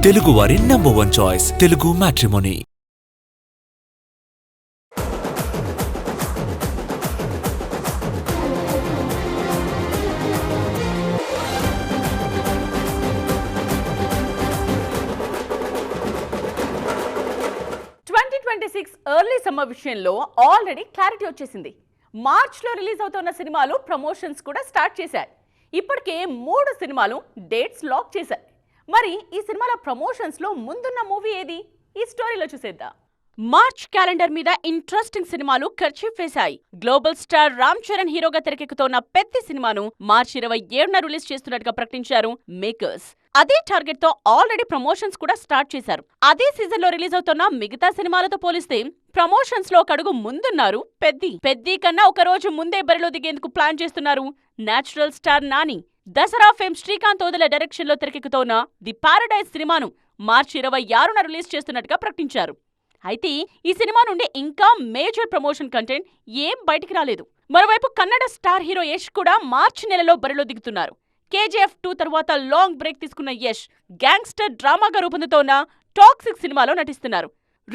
తెలుగువారి #1 choice Telugu matrimony. Early summer విషయంలో already clarity వచ్చేసింది. మార్చ్లో రిలీజ్ అవుతున్న సినిమాలు ప్రమోషన్స్ కూడా స్టార్ట్ చేశాయి. ఇప్పటికే 3 సినిమాలు డేట్స్ లాక్ చేశాయి. మరి ఈ సినిమాల ప్రమోషన్స్ లో ముందున్న మూవీ ఏది? ఈ స్టోరీలో చూసేద్దాం. మార్చ్ క్యాలెండర్ మీద ఇంట్రెస్టింగ్ సినిమాలు ఖర్చీఫ్ వేశాయి. గ్లోబల్ స్టార్ రామ్ చరణ్ హీరోగా తెరకెక్కుతోన్న పెద్ద సినిమాను మార్చి 27న రిలీజ్ చేస్తున్నట్టుగా ప్రకటించారు మేకర్స్. అదే టార్గెట్ తో ఆల్రెడీ ప్రమోషన్స్ కూడా స్టార్ట్ చేశారు. అదే సీజన్ లో రిలీజ్ అవుతున్న మిగతా సినిమాలతో పోలిస్తే ప్రమోషన్స్ లో ఒక అడుగు ముందున్నారు పెద్ది కన్నా ఒక రోజు ముందే బరిలో దిగేందుకు ప్లాన్ చేస్తున్నారు natural star Nani. Dasara fame Srikanth Odela direction లో తెరకెక్కుతోన్న ది పారడైజ్ సినిమాను మార్చి 26న రిలీజ్ చేస్తున్నట్టుగా ప్రకటించారు. అయితే ఈ సినిమా నుండి ఇంకా మేజర్ ప్రమోషన్ కంటెంట్ ఏం బయటికి రాలేదు. మరోవైపు కన్నడ స్టార్ హీరో యష్ కూడా మార్చి నెలలో బరిలో దిగుతున్నారు. KGF 2 తర్వాత లాంగ్ బ్రేక్ తీసుకున్న యష్ గ్యాంగ్స్టర్ డ్రామాగా రూపొందుతోన్న టాక్సిక్ సినిమాలో నటిస్తున్నారు.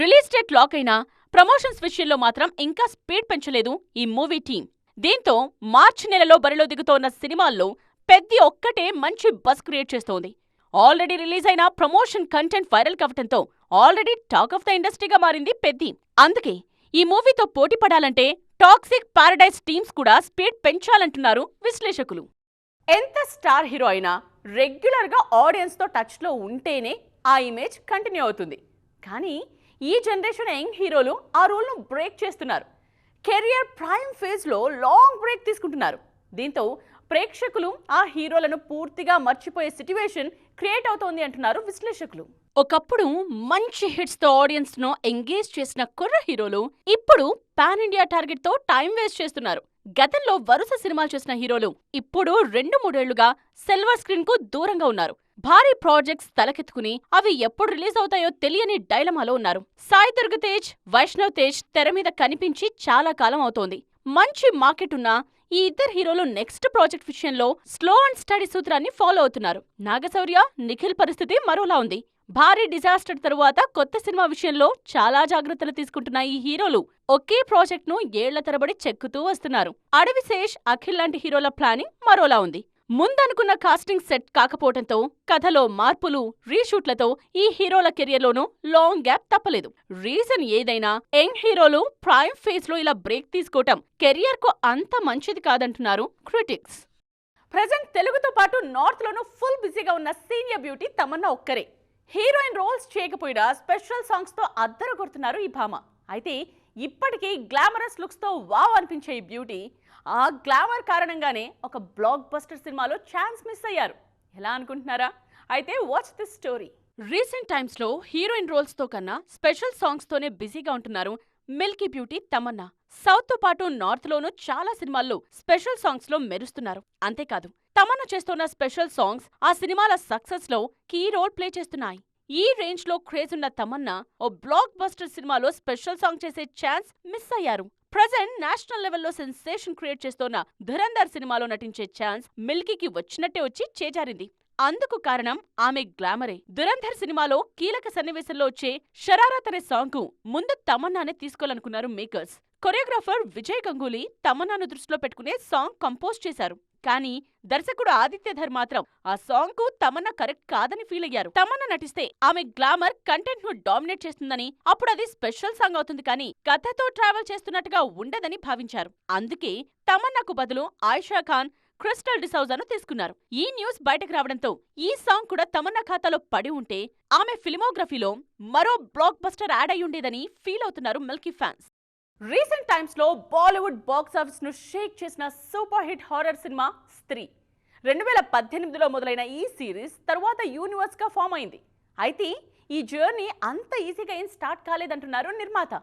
రిలీజ్ డేట్ లాక్ అయినా ప్రమోషన్స్ విషయంలో మాత్రం ఇంకా స్పీడ్ పెంచలేదు ఈ మూవీ టీం. దీంతో మార్చి నెలలో బరిలో దిగుతోన్న సినిమాల్లో పెద్ది ఒక్కటే మంచి బజ్ క్రియేట్ చేస్తోంది. ఆల్రెడీ రిలీజ్ అయిన ప్రమోషన్ కంటెంట్ వైరల్ కావటంతో ఆల్రెడీ టాక్ ఆఫ్ ద ఇండస్ట్రీగా మారింది పెద్ది. అందుకే ఈ మూవీతో పోటీ పడాలంటే టాక్సిక్ పారడైజ్ టీమ్స్ కూడా స్పీడ్ పెంచాలంటున్నారు విశ్లేషకులు. ఎంత స్టార్ హీరో అయినా రెగ్యులర్గా ఆడియన్స్తో టచ్లో ఉంటేనే ఆ ఇమేజ్ కంటిన్యూ అవుతుంది. కానీ ఈ జనరేషన్ యంగ్ హీరోలు ఆ రూల్ను బ్రేక్ చేస్తున్నారు. కెరియర్ ప్రైమ్ ఫేజ్లో లాంగ్ బ్రేక్ తీసుకుంటున్నారు. దీంతో ప్రేక్షకులు ఆ హీరోలను పూర్తిగా మర్చిపోయే సిట్యువేషన్ క్రియేట్ అవుతోంది అంటున్నారు విశ్లేషకులు. ఒకప్పుడు మంచి హిట్స్ తో ఆడియన్స్ ను ఎంగేజ్ చేసిన కుర్ర హీరోలు ఇప్పుడు పాన్ ఇండియా టార్గెట్ తో టైం వేస్ట్ చేస్తున్నారు. గతంలో వరుస సినిమాలు చేసిన హీరోలు ఇప్పుడు 2-3 ఏళ్లుగా సిల్వర్ స్క్రీన్ కు దూరంగా ఉన్నారు. భారీ ప్రాజెక్ట్స్ తలకెత్తుకుని అవి ఎప్పుడు రిలీజ్ అవుతాయో తెలియని డైలమాలో ఉన్నారు. సాయి దుర్గ తేజ్, వైష్ణవ్ తేజ్ తెర మీద కనిపించి చాలా కాలం అవుతోంది. మంచి మార్కెట్ ఉన్న ఈ ఇద్దరు హీరోలు నెక్స్ట్ ప్రాజెక్ట్ విషయంలో స్లో అండ్ స్టడీ సూత్రాన్ని ఫాలో అవుతున్నారు. నాగశౌర్య, నిఖిల్ పరిస్థితి మరోలా ఉంది. భారీ డిజాస్టర్ తరువాత కొత్త సినిమా విషయంలో చాలా జాగ్రత్తలు తీసుకుంటున్న ఈ హీరోలు ఒకే ప్రాజెక్ట్ ను ఏళ్ల తరబడి చెక్కుతూ వస్తున్నారు. అడవిశేష్, అఖిల్ లాంటి హీరోల ప్లానింగ్ మరోలా ఉంది. ముందనుకున్న కాస్టింగ్ సెట్ కాకపోవడంతో కథలో మార్పులు, రీషూట్లతో ఈ హీరోల కెరియర్లోనూ లాంగ్ గ్యాప్ తప్పలేదు. రీజన్ ఏదైనా యంగ్ హీరోలు ప్రైమ్ ఫేజ్ లో ఇలా బ్రేక్ తీసుకోవటం కెరియర్ కు అంత మంచిది కాదంటున్నారు క్రిటిక్స్. ప్రజెంట్ తెలుగుతో పాటు నార్త్ లోనూ ఫుల్ బిజీగా ఉన్న సీనియర్ బ్యూటీ తమన్నా ఒక్కరే. హీరోయిన్ రోల్స్ చేయకపోయినా స్పెషల్ సాంగ్స్ తో అద్దరు కొడుతున్నారు ఈ భామ. అయితే ఇప్పటికీ గ్లామరస్ లుక్స్ తో వావ్ అనిపించే ఈ బ్యూటీ ఆ గ్లామర్ కారణంగానే ఒక బ్లాక్ బస్టర్ సినిమాలో ఛాన్స్ మిస్ అయ్యారు. ఎలా అనుకుంటున్నారా? అయితే watch this story. Recent times లో హీరోయిన్ రోల్స్ తో కన్నా స్పెషల్ సాంగ్స్ తోనే బిజీగా ఉంటున్నారు మిల్కీ బ్యూటీ తమన్నా. సౌత్ తో పాటు నార్త్ లోనూ చాలా సినిమాల్లో స్పెషల్ సాంగ్స్ లో మెరుస్తున్నారు. అంతేకాదు తమన్నా చేస్తున్న స్పెషల్ సాంగ్స్ ఆ సినిమాల సక్సెస్ లో కీ రోల్ ప్లే చేస్తున్నాయి. ఈ రేంజ్ లో క్రేజ్ ఉన్న తమన్నా ఓ బ్లాక్ బస్టర్ సినిమాలో స్పెషల్ సాంగ్ చేసే ఛాన్స్ మిస్ అయ్యారు. ప్రజెంట్ నేషనల్ లెవెల్లో సెన్సేషన్ క్రియేట్ చేస్తోన్న ధురంధర్ సినిమాలో నటించే ఛాన్స్ మిల్కీకి వచ్చినట్టే వచ్చి చేజారింది. అందుకు కారణం ఆమె గ్లామరే. ధురంధర్ సినిమాలో కీలక సన్నివేశంలో వచ్చే షరారత్ అనే సాంగ్ కు ముందు తమన్నానే తీసుకోవాలనుకున్నారు మేకర్స్. కొరియోగ్రాఫర్ విజయ్ గంగూలీ తమన్నాను దృష్టిలో పెట్టుకునే సాంగ్ కంపోజ్ చేశారు. కానీ దర్శకుడు ఆదిత్యధర్ మాత్రం ఆ సాంగ్ కు తమన్నా కరెక్ట్ కాదని ఫీల్ అయ్యారు. తమన్నా నటిస్తే ఆమె గ్లామర్ కంటెంట్ ను డామినేట్ చేస్తుందని, అప్పుడు అది స్పెషల్ సాంగ్ అవుతుంది కానీ కథతో ట్రావెల్ చేస్తున్నట్టుగా ఉండదని భావించారు. అందుకే తమన్నాకు బదులు ఆయిషా ఖాన్, క్రిస్టల్ డిసౌజాను తీసుకున్నారు. ఈ న్యూస్ బయటకు రావడంతో ఈ సాంగ్ కూడా తమన్నా ఖాతాలో పడి ఉంటే ఆమె ఫిల్మోగ్రఫీలో మరో బ్లాక్ బస్టర్ యాడ్ అయి ఉండేదని ఫీల్ అవుతున్నారు మిల్కీ ఫ్యాన్స్. రీసెంట్ టైమ్స్ లో బాలీవుడ్ బాక్స్ ఆఫీస్ ను షేక్ చేసిన సూపర్ హిట్ హారర్ సినిమా స్త్రీ. 2018లో మొదలైన ఈ సిరీస్ తర్వాత యూనివర్స్ గా ఫామ్ అయింది. అయితే ఈ జర్నీ అంత ఈజీగా ఏం స్టార్ట్ కాలేదంటున్నారు నిర్మాత.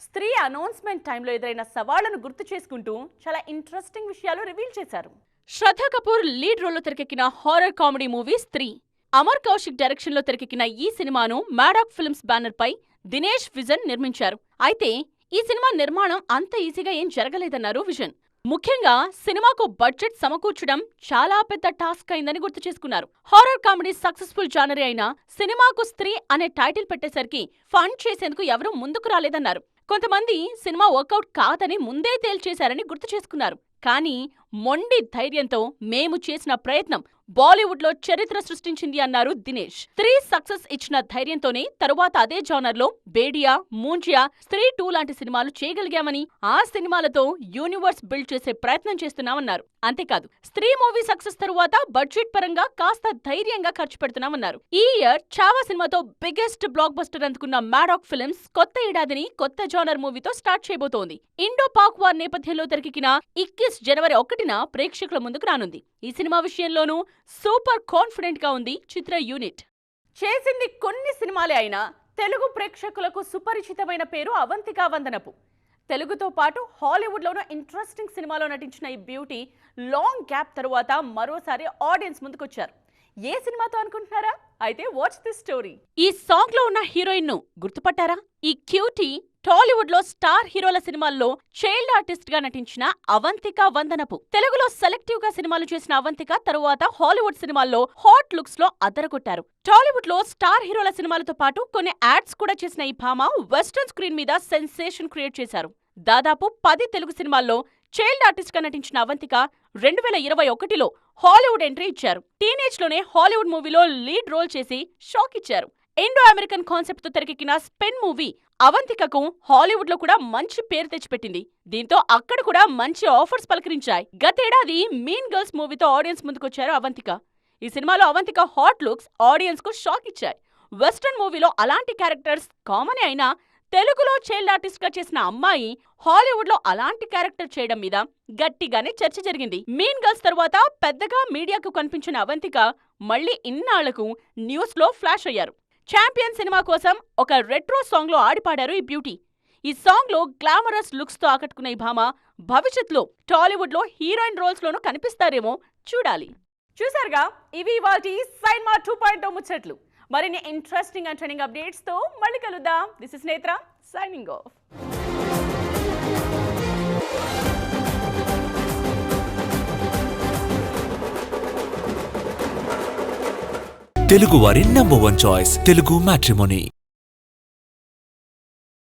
స్త్రీ అనౌన్స్మెంట్ టైంలో ఎదురైన సవాళ్లను గుర్తు చేసుకుంటూ చాలా ఇంట్రెస్టింగ్ విషయాలు రివీల్ చేశారు. శ్రద్ధా కపూర్ లీడ్ రోల్లో తెరకెక్కిన హారర్ కామెడీ మూవీ స్త్రీ. అమర్ కౌశిక్ డైరెక్షన్ లో తెరకెక్కిన ఈ సినిమాను మ్యాడాక్ ఫిల్మ్స్ బ్యానర్ పై దినేష్ విజన్ నిర్మించారు. అయితే ఈ సినిమా నిర్మాణం అంత ఈజీగా ఏం జరగలేదన్నారు విజన్. ముఖ్యంగా సినిమాకు బడ్జెట్ సమకూర్చడం చాలా పెద్ద టాస్క్ అయిందని గుర్తు చేసుకున్నారు. హారర్ కామెడీ సక్సెస్ఫుల్ జానరీ అయిన సినిమాకు స్త్రీ అనే టైటిల్ పెట్టేసరికి ఫండ్ చేసేందుకు ఎవరూ ముందుకు రాలేదన్నారు. కొంతమంది సినిమా వర్కౌట్ కాదని ముందే తేల్చేశారని గుర్తు చేసుకున్నారు. కానీ మొండి ధైర్యంతో మేము చేసిన ప్రయత్నం బాలీవుడ్ లో చరిత్ర సృష్టించింది అన్నారు దినేష్. స్త్రీ సక్సెస్ ఇచ్చిన ధైర్యంతోనే తరువాత అదే జానర్ లో బేడియా, మూంజియా, స్త్రీ 2 లాంటి సినిమాలు చేయగలిగామని, ఆ సినిమాలతో యూనివర్స్ బిల్డ్ చేసే ప్రయత్నం చేస్తున్నామన్నారు. అంతేకాదు, స్త్రీ మూవీ సక్సెస్ తరువాత బడ్జెట్ పరంగా కాస్త ధైర్యంగా ఖర్చు పెడుతున్నామన్నారు. ఈ ఇయర్ చావా సినిమాతో బిగ్గెస్ట్ బ్లాక్ బస్టర్ అందుకున్న మ్యాడాక్ ఫిల్మ్స్ కొత్త ఏడాదిని కొత్త జానర్ మూవీతో స్టార్ట్ చేయబోతోంది. ఇండో పాక్ వార్ నేపథ్యంలో తెరకెక్కిన 21 జనవరి 1న ప్రేక్షకుల ముందుకు రానుంది. ఈ సినిమా విషయంలోనూ సూపర్ కాన్ఫిడెంట్ గా ఉంది చిత్ర యూనిట్. చేసింది కొన్ని సినిమాలే అయినా తెలుగు ప్రేక్షకులకు సుపరిచితమైన పేరు అవంతిక వందనపు. తెలుగుతో పాటు హాలీవుడ్లోనూ ఇంట్రెస్టింగ్ సినిమాలో నటించిన ఈ బ్యూటీ లాంగ్ గ్యాప్ తరువాత మరోసారి ఆడియన్స్ ముందుకొచ్చారు. ఏ సినిమాతో అనుకుంటున్నారా? అయితే వాచ్ దిస్ స్టోరీ. ఈ సాంగ్ లో ఉన్న హీరోయిన్ ను గుర్తుపట్టారా? ఈ క్యూటీ టాలీవుడ్ లో స్టార్ హీరోల సినిమాల్లో చైల్డ్ ఆర్టిస్ట్ గా నటించిన అవంతిక వందనపు. తెలుగులో సెలెక్టివ్ గా సినిమాలు చేసిన అవంతిక తరువాత హాలీవుడ్ సినిమాల్లో హాట్ లుక్స్ లో అదరగొట్టారు. టాలీవుడ్ లో స్టార్ హీరోల సినిమాలతో పాటు కొన్ని యాడ్స్ కూడా చేసిన ఈ భామ వెస్టర్న్ స్క్రీన్ మీద సెన్సేషన్ క్రియేట్ చేశారు. దాదాపు 10 తెలుగు సినిమాల్లో చైల్డ్ ఆర్టిస్ట్ గా నటించిన అవంతిక 2021లో హాలీవుడ్ ఎంట్రీ ఇచ్చారు. టీనేజ్ లోనే హాలీవుడ్ మూవీలో లీడ్ రోల్ చేసి షాక్ ఇచ్చారు. ఇండో అమెరికన్ కాన్సెప్ట్ తో తెరకెక్కిన స్పెన్ మూవీ అవంతికకు హాలీవుడ్ లో కూడా మంచి పేరు తెచ్చిపెట్టింది. దీంతో అక్కడ కూడా మంచి ఆఫర్స్ పలకరించాయి. గతేడాది మీన్ గర్ల్స్ మూవీతో ఆడియన్స్ ముందుకొచ్చారు అవంతిక. ఈ సినిమాలో అవంతిక హాట్ లుక్స్ ఆడియన్స్ కు షాక్ ఇచ్చాయి. వెస్టర్న్ మూవీలో అలాంటి క్యారెక్టర్స్ కామన్ అయినా తెలుగులో చైల్డ్ ఆర్టిస్ట్ గా చేసిన అమ్మాయి హాలీవుడ్ లో అలాంటి క్యారెక్టర్ చేయడం మీద గట్టిగానే చర్చ జరిగింది. మీన్ గర్ల్స్ తరువాత పెద్దగా మీడియాకు కనిపించిన అవంతిక మళ్లీ ఇన్నాళ్లకు న్యూస్ లో ఫ్లాష్ అయ్యారు. ఛాంపియన్ సినిమా కోసం ఒక రెట్రో సాంగ్ లో ఆడిపాడారు ఈ బ్యూటీ. ఈ సాంగ్ లో గ్లామరస్ లుక్స్ తో ఆకట్టుకున్న ఈ భామ భవిష్యత్తులో టాలీవుడ్ లో హీరోయిన్ రోల్స్ లోనూ కనిపిస్తారేమో చూడాలి. చూసారుగా, ఇవి ఇవాల్టి సైన్మా 2.0 ముచ్చట్లు. మరిన్ని ఇంట్రెస్టింగ్ అండ్ ట్రెండింగ్ అప్డేట్స్ తో మళ్ళీ కలుద్దాం. దిస్ ఇస్ నేత్ర సైనింగ్ ఆఫ్. తెలుగు వారి నంబర్ 1 చాయిస్ తెలుగు మ్యాట్రిమోనీ.